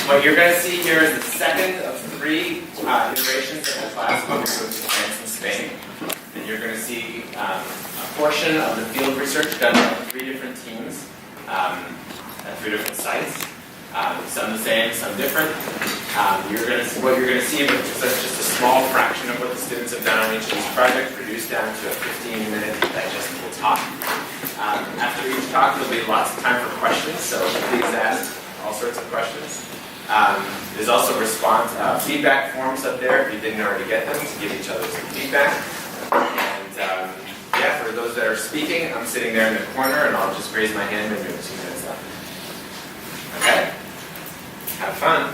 What you're going to see here is the second of 3 iterations of the class when we go to France and Spain. And you're going to see a portion of the field research done by 3 different teams at 3 different sites. Some the same, some different. What you're going to see is just a small fraction of what the students have done on each of these projects, reduced down to a 15-minute digestible talk. After each talk, there'll be lots of time for questions, so please ask all sorts of questions. There's also feedback forms up there if you didn't already get them, to give each other some feedback. And yeah, for those that are speaking, I'm sitting there in the corner, and I'll just raise my hand when you have 2 minutes left. Okay? Have fun.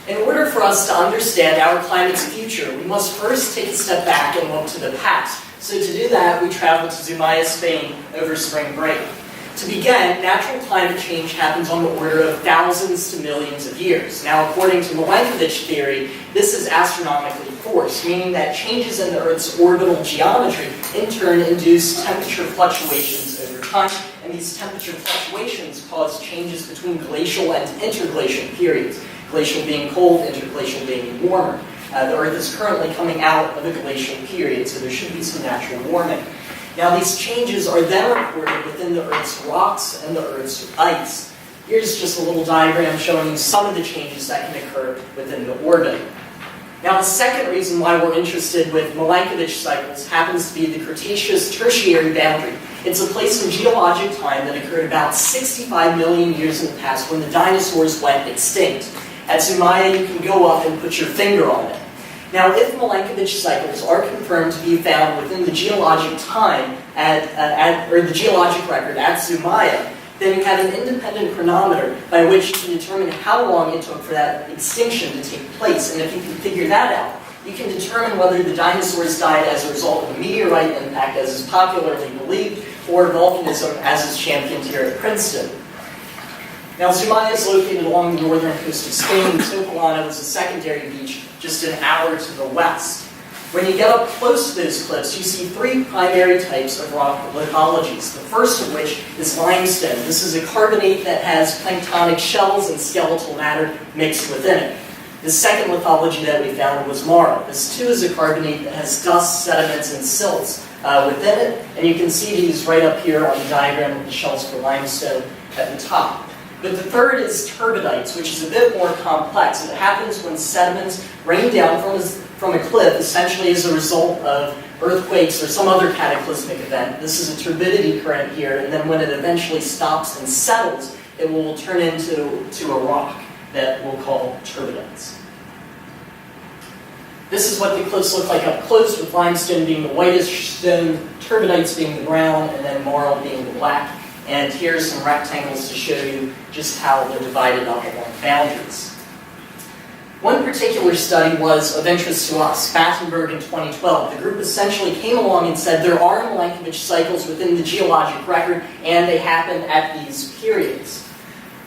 In order for us to understand our climate's future, we must first take a step back and look to the past. So to do that, we traveled to Zumaya, Spain over spring break. To begin, natural climate change happens on the order of thousands to millions of years. Now, according to Milankovitch theory, this is astronomically forced, meaning that changes in the Earth's orbital geometry in turn induce temperature fluctuations over time, and these temperature fluctuations cause changes between glacial and interglacial periods. Glacial being cold, interglacial being warmer. The Earth is currently coming out of a glacial period, so there should be some natural warming. Now these changes are then recorded within the Earth's rocks and the Earth's ice. Here's just a little diagram showing you some of the changes that can occur within the orbit. Now the second reason why we're interested with Milankovitch cycles happens to be the Cretaceous-Tertiary boundary. It's a place in geologic time that occurred about 65 million years in the past when the dinosaurs went extinct. At Zumaya, you can go up and put your finger on it. Now, if Milankovitch cycles are confirmed to be found within the geologic time or the geologic record at Zumaya, then you have an independent chronometer by which you can determine how long it took for that extinction to take place. And if you can figure that out, you can determine whether the dinosaurs died as a result of a meteorite impact, as is popularly believed, or volcanism, as is championed here at Princeton. Now, Zumaya is located along the northern coast of Spain. Sopolano is a secondary beach just an hour to the west. When you get up close to those cliffs, you see 3 primary types of rock lithologies, the first of which is limestone. This is a carbonate that has planktonic shells and skeletal matter mixed within it. The second lithology that we found was marl. This too is a carbonate that has dust, sediments, and silts within it, and you can see these right up here on the diagram of the shells for limestone at the top. But the third is turbidites, which is a bit more complex. It happens when sediments rain down from a cliff, essentially as a result of earthquakes or some other cataclysmic event. This is a turbidity current here, and then when it eventually stops and settles, it will turn into a rock that we'll call turbidites. This is what the cliffs look like up close, with limestone being the whitest stone, turbidites being the brown, and then marl being the black. And here's some rectangles to show you just how they're divided up along boundaries. One particular study was of interest to us, Battenberg in 2012. The group essentially came along and said there are Milankovitch cycles within the geologic record, and they happen at these periods.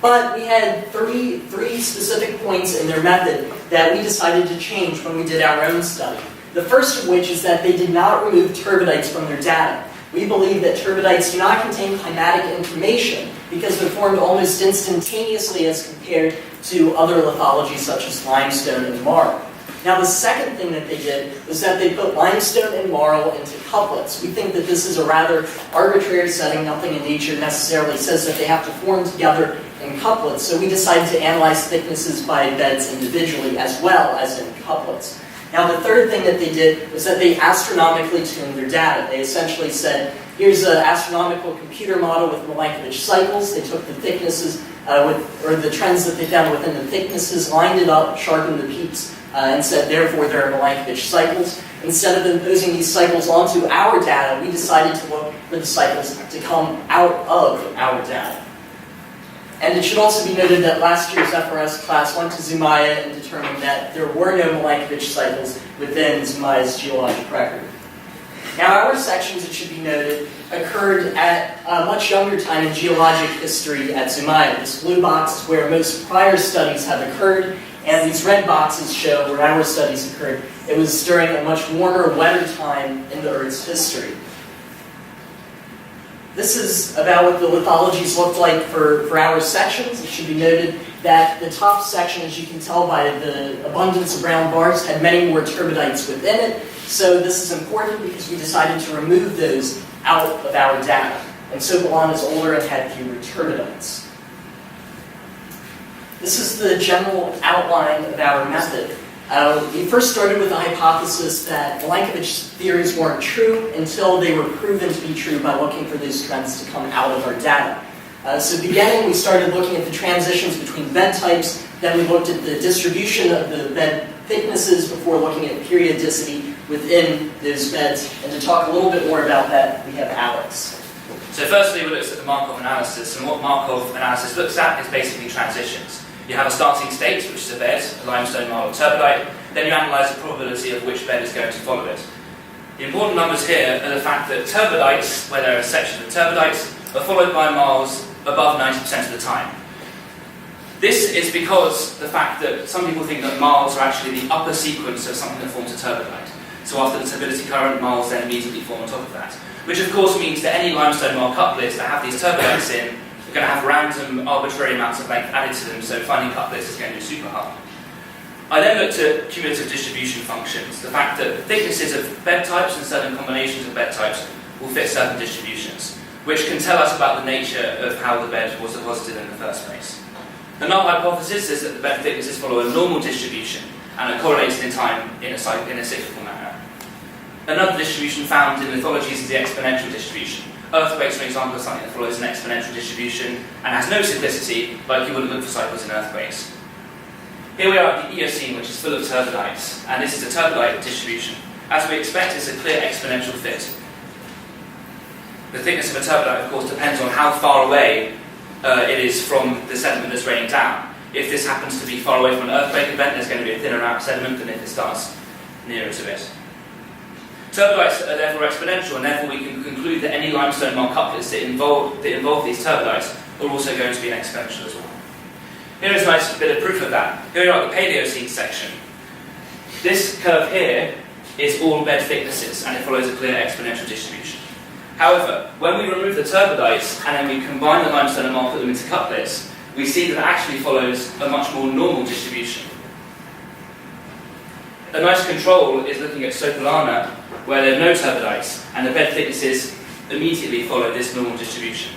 But we had three specific points in their method that we decided to change when we did our own study. The first of which is that they did not remove turbidites from their data. We believe that turbidites do not contain climatic information because they're formed almost instantaneously as compared to other lithologies such as limestone and marl. Now the second thing that they did was that they put limestone and marl into couplets. We think that this is a rather arbitrary setting. Nothing in nature necessarily says that they have to form together in couplets. So we decided to analyze thicknesses by beds individually as well as in couplets. Now the third thing that they did was that they astronomically tuned their data. They essentially said, here's an astronomical computer model with Milankovitch cycles. They took the thicknesses, or the trends that they found within the thicknesses, lined it up, sharpened the peaks, and said, therefore, there are Milankovitch cycles. Instead of imposing these cycles onto our data, we decided to look for the cycles to come out of our data. And it should also be noted that last year's FRS class went to Zumaya and determined that there were no Milankovitch cycles within Zumaya's geologic record. Now, our sections, it should be noted, occurred at a much younger time in geologic history at Zumaya. This blue box is where most prior studies have occurred, and these red boxes show where our studies occurred. It was during a much warmer, wetter time in the Earth's history. This is about what the lithologies looked like for our sections. It should be noted that the top section, as you can tell by the abundance of brown bars, had many more turbidites within it. So this is important because we decided to remove those out of our data. And Sokolon is older and had fewer turbidites. This is the general outline of our method. We first started with the hypothesis that Milankovitch theories weren't true until they were proven to be true by looking for those trends to come out of our data. So beginning, we started looking at the transitions between bed types, then we looked at the distribution of the bed thicknesses before looking at periodicity within those beds. And to talk a little bit more about that, we have Alex. So firstly, we looked at the Markov analysis, and what Markov analysis looks at is basically transitions. You have a starting state, which is a bed, a limestone marl or turbidite, then you analyse the probability of which bed is going to follow it. The important numbers here are the fact that turbidites, where there are sections of turbidites, are followed by marls above 90% of the time. This is because the fact that some people think that marls are actually the upper sequence of something that forms a turbidite. So after the turbidity current, marls then immediately form on top of that. Which of course means that any limestone marl couplets that have these turbidites in are going to have random, arbitrary amounts of length added to them, so finding couplets is going to be super hard. I then looked at cumulative distribution functions, the fact that thicknesses of bed types and certain combinations of bed types will fit certain distributions, which can tell us about the nature of how the bed was deposited in the first place. The null hypothesis is that the bed thicknesses follow a normal distribution and are correlated in time in a cyclical manner. Another distribution found in lithologies is the exponential distribution. Earthquakes, for example, are something that follows an exponential distribution and has no cyclicity, like you wouldn't look for cycles in earthquakes. Here we are at the Eocene, which is full of turbidites, and this is a turbidite distribution. As we expect, it's a clear exponential fit. The thickness of a turbidite, of course, depends on how far away it is from the sediment that's raining down. If this happens to be far away from an earthquake event, there's going to be a thinner amount of sediment than if it starts nearer to it. Turbidites are therefore exponential, and therefore we can conclude that any limestone marl couplets that involve these turbidites are also going to be an exponential as well. Here is a nice bit of proof of that. Here we are at the Paleocene section. This curve here is all bed thicknesses, and it follows a clear exponential distribution. However, when we remove the turbidites and then we combine the limestone and marl, put them into couplets, we see that it actually follows a much more normal distribution. A nice control is looking at Sokolana, where there are no turbidites, and the bed thicknesses immediately follow this normal distribution.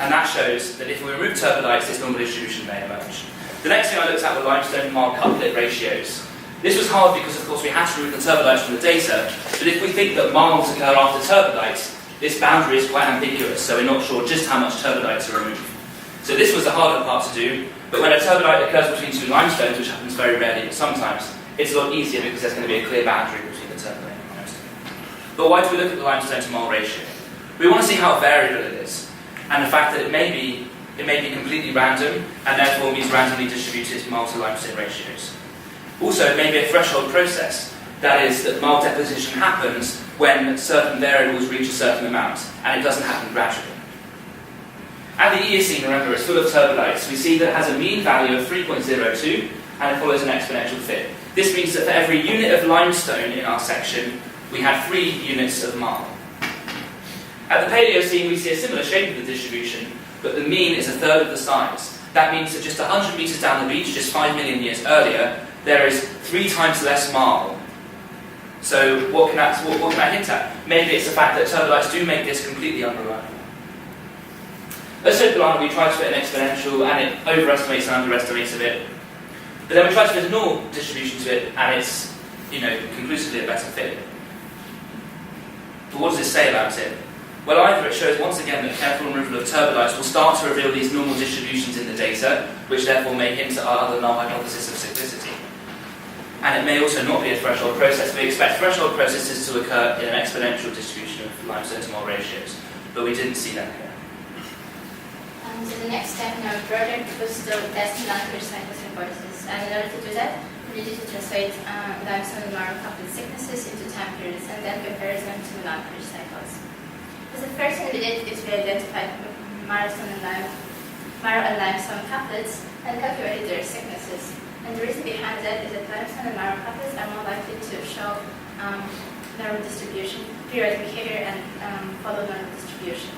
And that shows that if we remove turbidites, this normal distribution may emerge. The next thing I looked at were limestone marl couplet ratios. This was hard because, of course, we had to remove the turbidites from the data, but if we think that marls occur after turbidites, this boundary is quite ambiguous, so we're not sure just how much turbidites are removed. So this was the harder part to do, but when a turbidite occurs between two limestones, which happens very rarely but sometimes, it's a lot easier because there's going to be a clear boundary between the turbidite and the limestone. But why do we look at the limestone to marl ratio? We want to see how variable it is, and the fact that it may be completely random, and therefore means randomly distributed marl to limestone ratios. Also, it may be a threshold process, that is, that marl deposition happens when certain variables reach a certain amount, and it doesn't happen gradually. At the Eocene, remember, it's full of turbidites. We see that it has a mean value of 3.02, and it follows an exponential fit. This means that for every unit of limestone in our section, we had 3 units of marl. At the Paleocene, we see a similar shape of the distribution, but the mean is a third of the size. That means that just 100 meters down the beach, just 5 million years earlier, there is 3 times less marl. So what can that hint at? Maybe it's the fact that turbidites do make this completely unreliable. At Sokolana, we try to fit an exponential, and it overestimates and underestimates a bit. But then we try to fit a normal distribution to it, and it's, conclusively a better fit. But what does this say about it? Well, either it shows once again that careful removal of turbidites will start to reveal these normal distributions in the data, which therefore may hint at our other null hypothesis of cyclicity. And it may also not be a threshold process. We expect threshold processes to occur in an exponential distribution of limestone to marl ratios, but we didn't see that here. So the next step in our project was to test molecular cycles hypothesis. And in order to do that, we needed to translate limestone and marl couplet thicknesses into time periods and then compare them to molecular cycles. So the first thing we did is we identified marl and limestone couplets and calculated their thicknesses. And the reason behind that is that limestone and marl couplets are more likely to show normal distribution, periodic behavior, and follow normal distribution.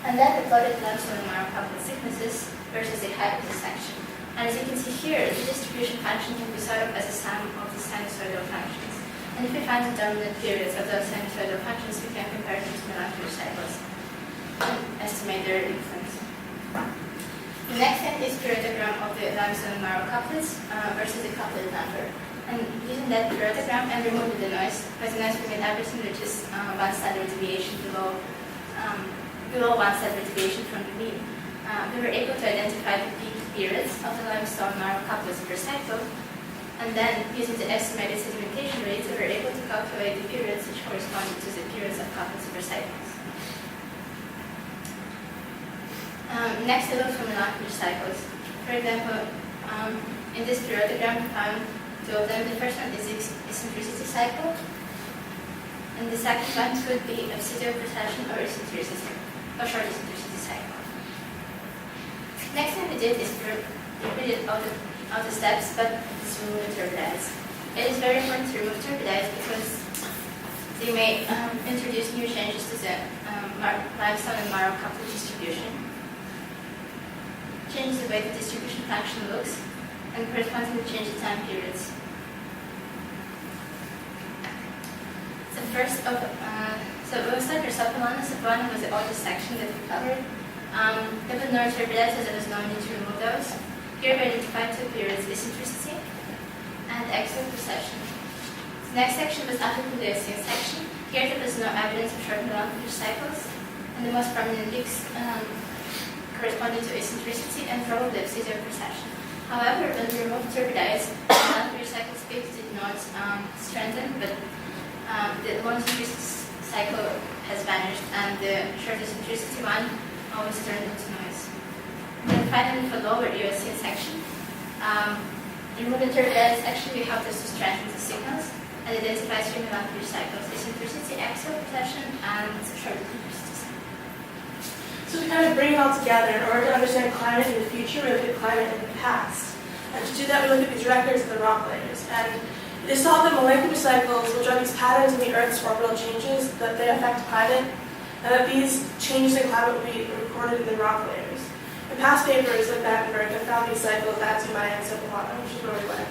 And then we plotted limestone and marl couplet thicknesses versus the height of the section. And as you can see here, the distribution function can be thought of as a sum of the sinusoidal functions. And if we find the dominant periods of those sinusoidal functions, we can compare them to molecular cycles and estimate their influence. The next thing is periodogram of the limestone and marl couplets versus the couplet number. And using that periodogram and removing the noise, because the noise we made everything which is one standard deviation below one standard deviation from the mean. We were able to identify the peak periods of the limestone marl couplets per cycle, and then using the estimated sedimentation rates, we were able to calculate the periods which corresponded to the periods of couplets per cycles. Next, we look for molecular cycles. For example, in this periodogram, we found two of them. The first one is the eccentricity cycle, and the second one could be obsidian precession or eccentricity, or short eccentricity cycle. Next thing we did is we repeated all the steps, but just remove the turbidites. It is very important to remove turbidites because they may introduce new changes to the limestone and marl couplet distribution, change the way the distribution function looks, and correspondingly change the time periods. So we'll start with Sopalana. Sopalana was the oldest section that we covered. There were no turbidites, so there was no need to remove those. Here we identified two periods, eccentricity and axial precession. The next section was after the Eocene section. Here there was no evidence of short molecular cycles, and the most prominent peaks corresponded to eccentricity and probably obsidian precession. However, when we removed turbidites, the molecular cycles peaks did not strengthen, but the long eccentricity cycle has vanished, and the short eccentricity one always turned into noise. And then finally, for lower Eocene section, removing turbidites actually helped us to strengthen the signals and identify three molecular cycles: eccentricity, axial precession, and short eccentricity cycle. So to kind of bring it all together, in order to understand climate in the future, we look at climate in the past. And to do that, we look at these records of the rock layers. And it is thought that molecular cycles, which are these patterns in the Earth's orbital changes, that they affect climate, and that these changes in climate will be recorded in the rock layers. In past papers like Battenberg have found these cycles at Zumaya and Sopalana, which is where we went.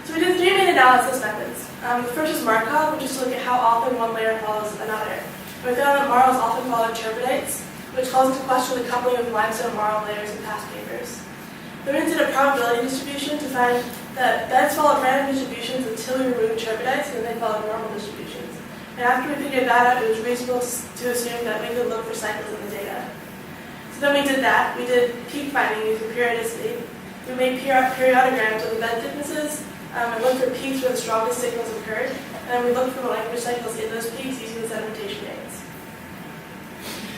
So we did three main analysis methods. The first is Markov, which is to look at how often one layer follows another. And we found that marls often followed turbidites, which calls into question the coupling of limestone marl layers in past papers. Then we did a probability distribution to find that beds followed random distributions until we removed turbidites, and they followed normal distributions. And after we figured that out, it was reasonable to assume that we could look for cycles in the data. So then we did that. We did peak finding using periodicity. We made periodograms of the bed thicknesses and looked for peaks where the strongest signals occurred, and then we looked for molecular cycles in those peaks using the sedimentation rates.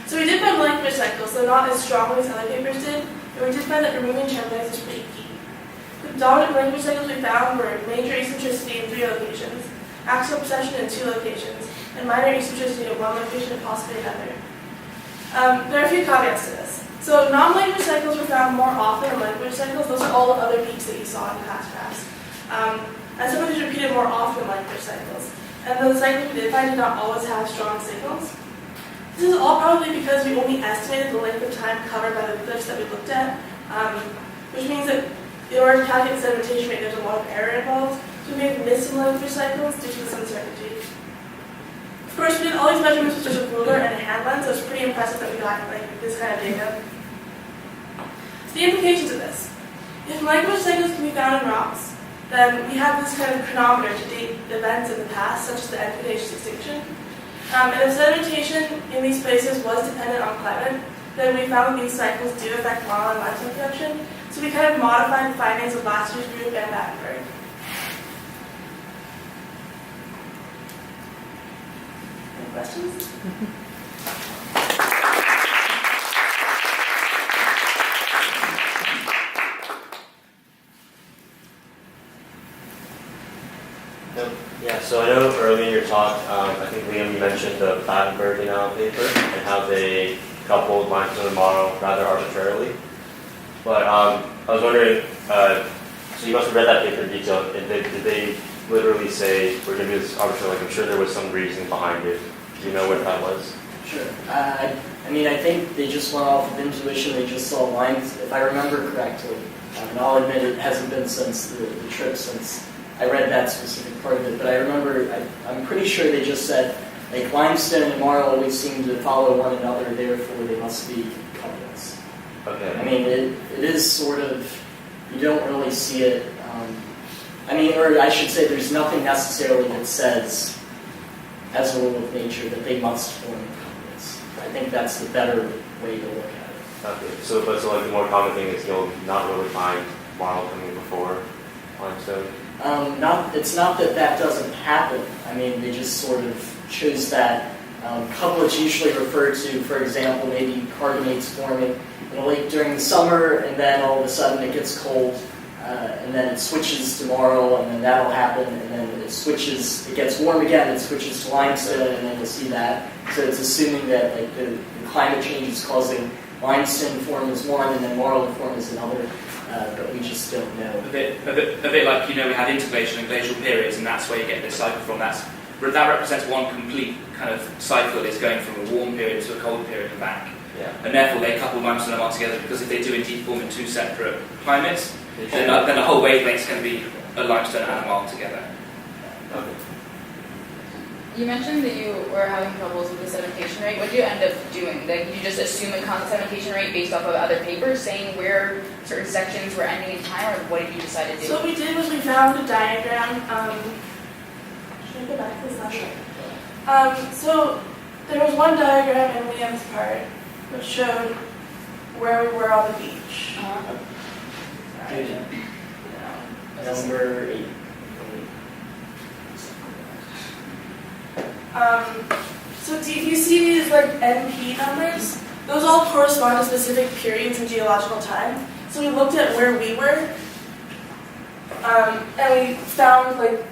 So we did find molecular cycles, though not as strongly as other papers did, and we did find that removing turbidites is pretty key. The dominant molecular cycles we found were major eccentricity in 3 locations, axial precession in 2 locations, and minor eccentricity in 1 location and possibly another. There are a few caveats to this. So non-molecular cycles were found more often than molecular cycles. Those are all the other peaks that you saw in past graphs. And some of these repeated more often than molecular cycles. And the cycles we did find did not always have strong signals. This is all probably because we only estimated the length of time covered by the cliffs that we looked at, which means that in order to calculate the sedimentation rate, there's a lot of error involved. So we may have missed some molecular cycles due to this uncertainty. Of course, we did all these measurements with just a ruler and a hand lens, so it's pretty impressive that we got this kind of data. So the implications of this. If molecular cycles can be found in rocks, then we have this kind of chronometer to date events in the past, such as the end Cretaceous extinction. And if sedimentation in these places was dependent on climate, then we found that these cycles do affect marl and limestone production. So we kind of modified the findings of last year's group and Battenberg. Any questions? Yeah, so I know earlier in your talk, I think Liam, you mentioned the Plattenberg paper and how they coupled limestone and marl rather arbitrarily. But I was wondering, so you must have read that paper in detail, and did they literally say, we're going to do this arbitrarily? Like, I'm sure there was some reason behind it. Do you know what that was? Sure. I mean, I think they just went off of intuition. They just saw lines, if I remember correctly. And I'll admit it hasn't been since the trip since I read that specific part of it. But I remember, I'm pretty sure they just said, like, limestone and marl always seem to follow one another, therefore they must be couplets. Okay. I mean, it is sort of, you don't really see it. I mean, or I should say there's nothing necessarily that says, as a rule of nature, that they must form couplets. I think that's the better way to look at it. Okay. So like the more common thing is you'll not really find marl coming before limestone? It's not that that doesn't happen. I mean, they just sort of chose that. Couplets usually refer to, for example, maybe carbonates forming in a lake during the summer, and then all of a sudden it gets cold, and then it switches to marl, and then that'll happen, and then it gets warm again, it switches to limestone, and then you'll see that. So it's assuming that like the climate change is causing limestone to form as one, and then marl to form as another. But we just don't know. A bit like, we have interglacial and glacial periods, and that's where you get this cycle from. That represents one complete kind of cycle. It's going from a warm period to a cold period and back. Yeah. And therefore they couple limestone and marl together, because if they do indeed form in two separate climates, then the whole wavelength is going to be a limestone and a marl together. Okay. You mentioned that you were having troubles with the sedimentation rate. What did you end up doing? Like, you just assume a constant sedimentation rate based off of other papers saying where certain sections were ending in time, or what did you decide to do? So what we did was we found a diagram. Should I go back to the slide? So there was one diagram in Liam's part which showed where we were on the beach. Number 8. So if you see these like NP numbers, those all correspond to specific periods in geological time. So we looked at where we were, and we found like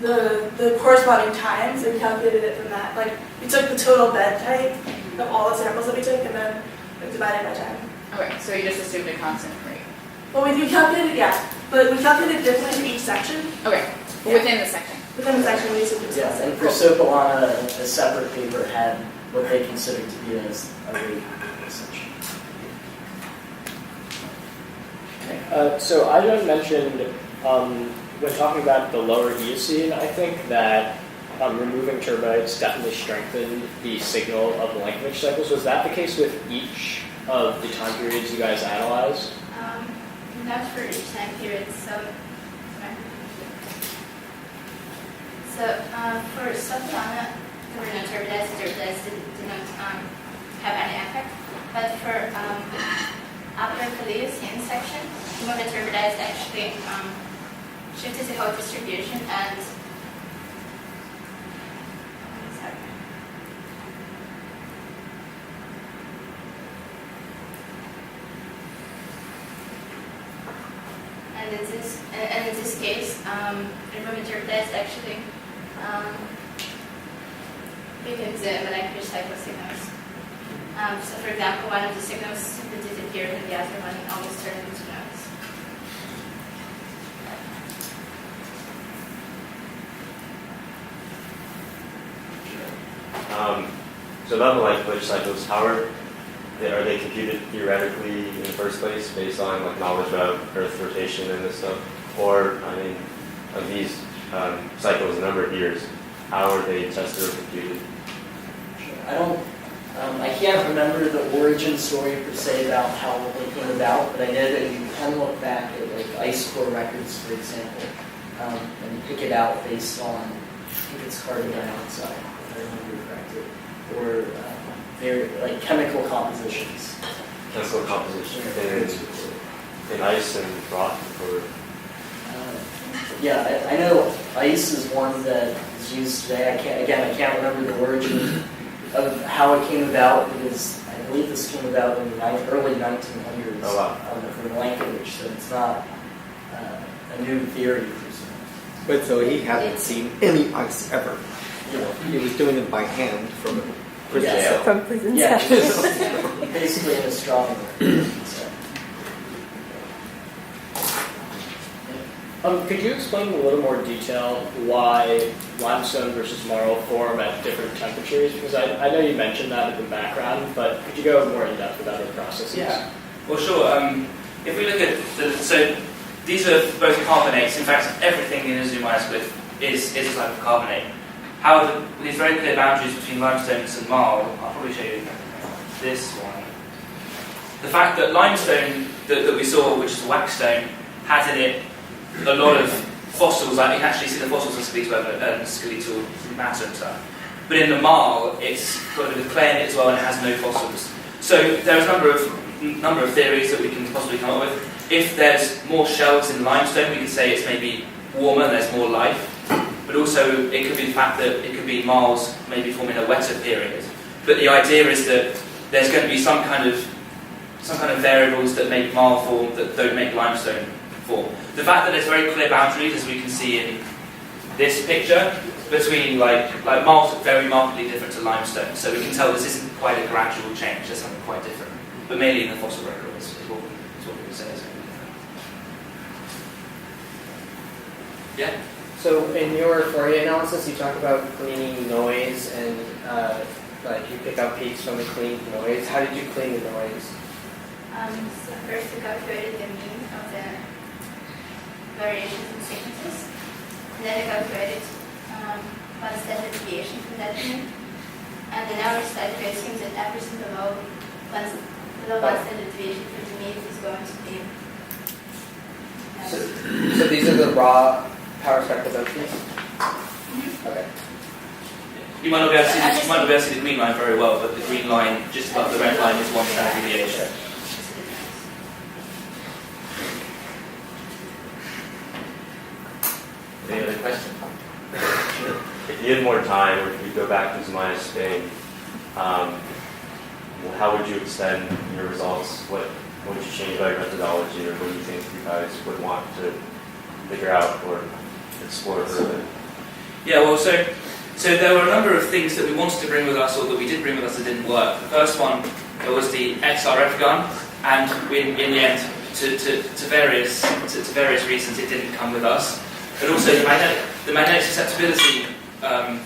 the corresponding times and calculated it from that. Like we took the total bed type of all the samples that we took and then divided by time. Okay, so you just assumed a constant rate. Well, we calculated, yeah, but we calculated differently for each section. Okay, Yeah. within the section. Within the section, we assumed it was Yeah, constant. and for Sopolana, a separate paper had what they considered to be as a rate essentially. So Aizhan mentioned, when talking about the lower Eocene, I think that removing turbidites definitely strengthened the signal of the Lankovich cycles. Was that the case with each of the time periods you guys analyzed? Not for each time period. So for Sopolana, there were no turbidites. Turbidites did not have any effect. But for upper Paleocene section, some of the turbidites actually shifted the whole distribution and And in this case, removing turbidites actually weakened the molecular cycle signals. So for example, one of the signals simply disappeared and the other one almost turned into noise. So about the Lankovich cycles, how are they computed theoretically in the first place based on like knowledge about Earth rotation and this stuff? Or, I mean, of these cycles, a number of years, how are they tested or computed? I can't remember the origin story per se about how they came about, but I know that you can look back at like ice core records, for example, and pick it out based on, I think it's carbon dioxide, if I remember correctly, or very like chemical compositions. Chemical composition in ice and rock, or yeah, I know ice is one that is used today. I can't remember the origin of how it came about, because I believe this came about in the early 1900s. Oh, wow. From Lankovich, so it's not a new theory per se. But so he hadn't seen any ice ever. You know, he was doing it by hand from a prison Yeah. cell. From prison Yeah, cell. basically an astronomer. Could you explain in a little more detail why limestone versus marl form at different temperatures? Because I know you mentioned that in the background, but could you go more in depth about the processes? Yeah. Well, sure. If we look at so these are both carbonates. In fact, everything in a Zumai's cliff is a type of carbonate. However, with these very clear boundaries between limestones and marl, I'll probably show you this one. The fact that limestone that we saw, which is waxstone, has in it a lot of fossils. Like you can actually see the fossils of skeletal matter and stuff. But in the marl, it's got a bit of clay in it as well, and it has no fossils. So there's a number of theories that we can possibly come up with. If there's more shells in limestone, we could say it's maybe warmer and there's more life. But also, it could be the fact that it could be marls maybe forming a wetter period. But the idea is that there's going to be some kind of variables that make marl form that don't make limestone form. The fact that there's very clear boundaries, as we can see in this picture, between like marls are very markedly different to limestone. So we can tell this isn't quite a gradual change. There's something quite different. But mainly in the fossil record is what we can say. Yeah. So in your Fourier analysis, you talk about cleaning noise and like you pick up peaks from the cleaned noise. How did you clean the noise? So first we calculated the mean of the variations in thicknesses. And then we calculated one standard deviation from that mean. And then our study assumes that everything below one standard deviation from the mean is going to be. So these are the raw power spectrometries? Okay. You might not be able to see the green line very well, but the green line just above the red line is one standard deviation. Any other questions? If you had more time, or if you go back to Zumaya, Spain, how would you extend your results? What would you change about your methodology, or what do you think you guys would want to figure out or explore further? Yeah, well, so there were a number of things that we wanted to bring with us, or that we did bring with us that didn't work. The first one, there was the XRF gun, and in the end, to various reasons, it didn't come with us. But also the magnetic susceptibility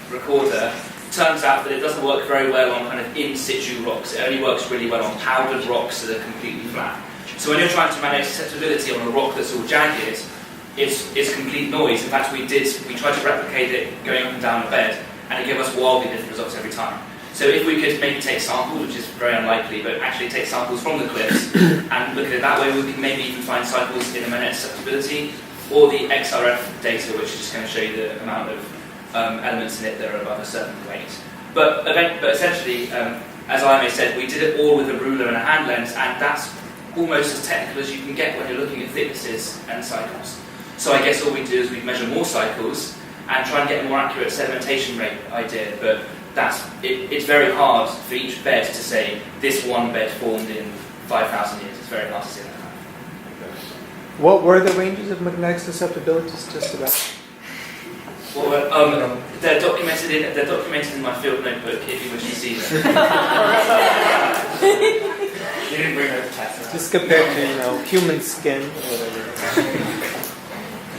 recorder turns out that it doesn't work very well on kind of in situ rocks. It only works really well on powdered rocks that are completely flat. So when you're trying to manage susceptibility on a rock that's all jagged, it's complete noise. In fact, we tried to replicate it going up and down the bed, and it gave us wildly different results every time. So if we could maybe take samples, which is very unlikely, but actually take samples from the cliffs and look at it that way, we can maybe even find cycles in the magnetic susceptibility, or the XRF data, which is just going to show you the amount of elements in it that are above a certain weight. But essentially, as Ayame said, we did it all with a ruler and a hand lens, and that's almost as technical as you can get when you're looking at thicknesses and cycles. So I guess all we do is we measure more cycles and try and get a more accurate sedimentation rate idea, but it's very hard for each bed to say this one bed formed in 5,000 years. It's very hard to say that. What were the ranges of magnetic susceptibilities just about? Well, they're documented in my field notebook if you wish to see them. You didn't bring her to test. Just compared to, human skin or whatever.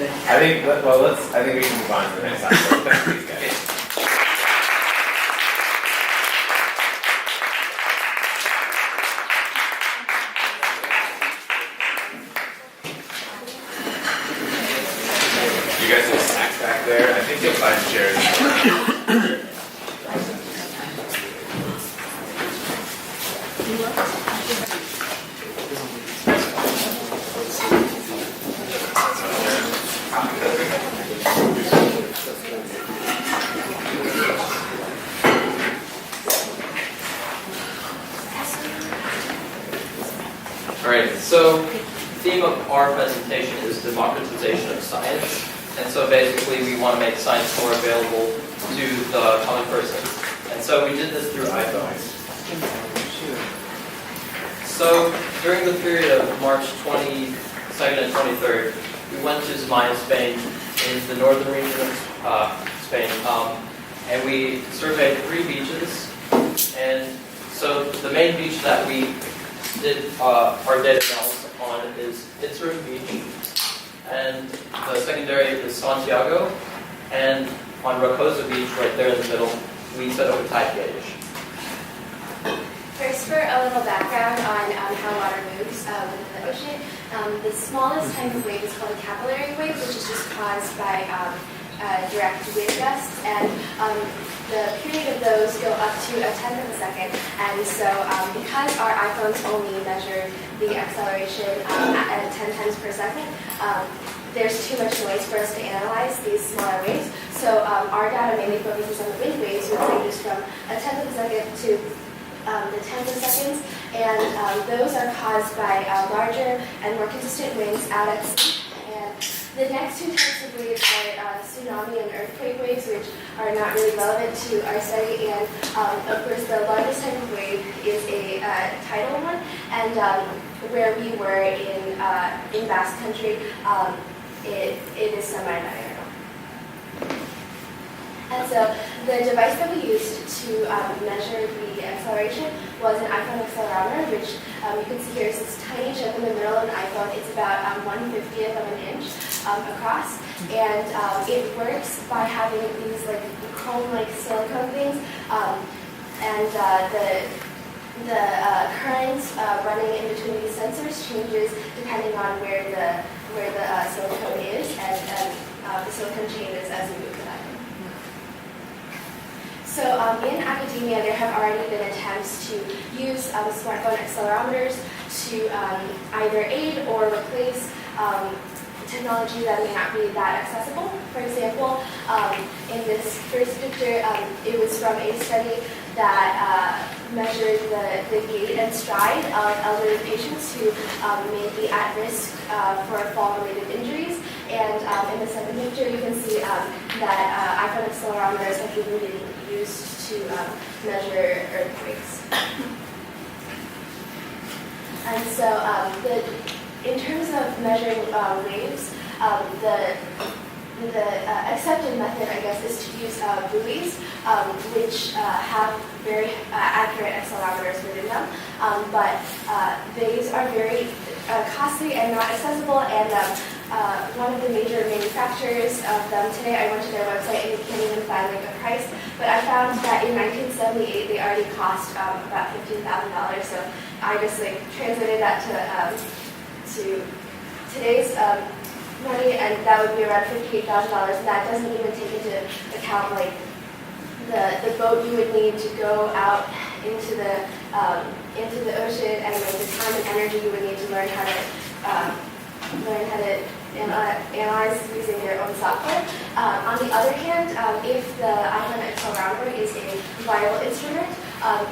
I think we can move on to the next slide. Please, guys. You guys have snacks back there. I think you'll find chairs. Alright, so the theme of our presentation is democratization of science. And so basically we want to make science more available to the common person. And so we did this through iPhones. So during the period of March 22nd and 23rd, we went to Zumaya, Spain in the northern region of Spain. And we surveyed 3 beaches. And so the main beach that we did our data analysis on is Itzur Beach. And the secondary is Santiago. And on Rocosa Beach, right there in the middle, we set up a tide gauge. First, for a little background on how water moves within the ocean, the smallest type of wave is called a capillary wave, which is just caused by direct wind gusts, and the period of those go up to a tenth of a second. And so, because our iPhones only measure the acceleration at 10 times per second, there's too much noise for us to analyze these smaller waves. So our data mainly focuses on the wind waves, which ranges from a tenth of a second to the tens of seconds, and those are caused by larger and more consistent winds out at sea. And the next 2 types of waves are tsunami and earthquake waves, which are not really relevant to our study. And of course, the largest type of wave is a tidal one, and where we were in Basque Country, it is semi-diurnal. And so the device that we used to measure the acceleration was an iPhone accelerometer, which you can see here is this tiny chip in the middle of an iPhone. It's about 1/50th of an inch across, and it works by having these like chrome-like silicone things, and the current running in between these sensors changes depending on where the silicone is, and the silicone changes as we move the iPhone. So in academia, there have already been attempts to use smartphone accelerometers to either aid or replace technology that may not be that accessible. For example, in this first picture, it was from a study that measured the gait and stride of elderly patients who may be at risk for fall-related injuries. And in the second picture, you can see that iPhone accelerometers have even been used to measure earthquakes. And so in terms of measuring waves, the accepted method, I guess, is to use buoys, which have very accurate accelerometers within them. But these are very costly and not accessible, and one of the major manufacturers of them today, I went to their website and you can't even find like a price, but I found that in 1978 they already cost about $15,000. So I just like translated that to today's money, and that would be around $58,000. And that doesn't even take into account like the boat you would need to go out into the ocean, and like the time and energy you would need to learn how to analyze using your own software. On the other hand, if the iPhone accelerometer is a viable instrument,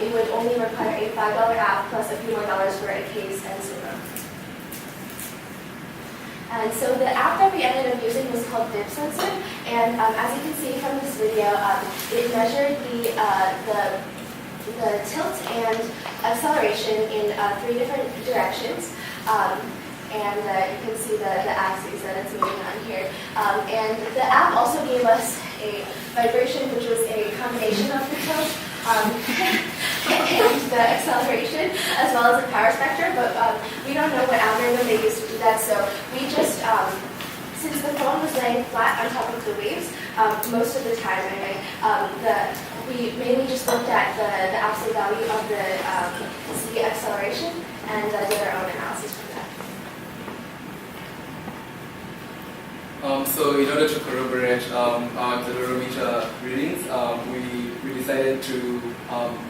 it would only require a $5 app plus a few more dollars for a case and zero. And so the app that we ended up using was called Dip Sensor, and as you can see from this video, it measured the tilt and acceleration in 3 different directions. And you can see the axes that it's moving on here. And the app also gave us a vibration, which was a combination of the tilt and the acceleration, as well as the power spectrum, but we don't know what algorithm they used to do that, so we just, since the phone was laying flat on top of the waves, most of the time anyway, we mainly just looked at the absolute value of the acceleration and did our own analysis from that. So in order to corroborate our accelerometer readings, we decided to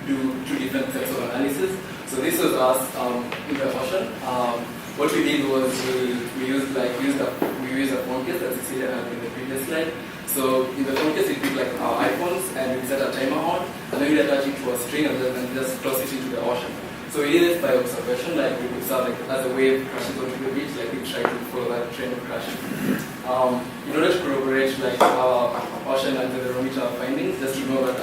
do 2 different sets of analysis. So this was us in the ocean. What we did was we used a phone case, as you see in the previous slide. So in the phone case, we took like our iPhones and we set a timer on, and then we attach it to a string and then just toss it into the ocean. So we did it by observation, like we observe like as a wave crashes onto the beach, like we try to follow that trend of crashing. In order to corroborate like our ocean and accelerometer findings, just to know that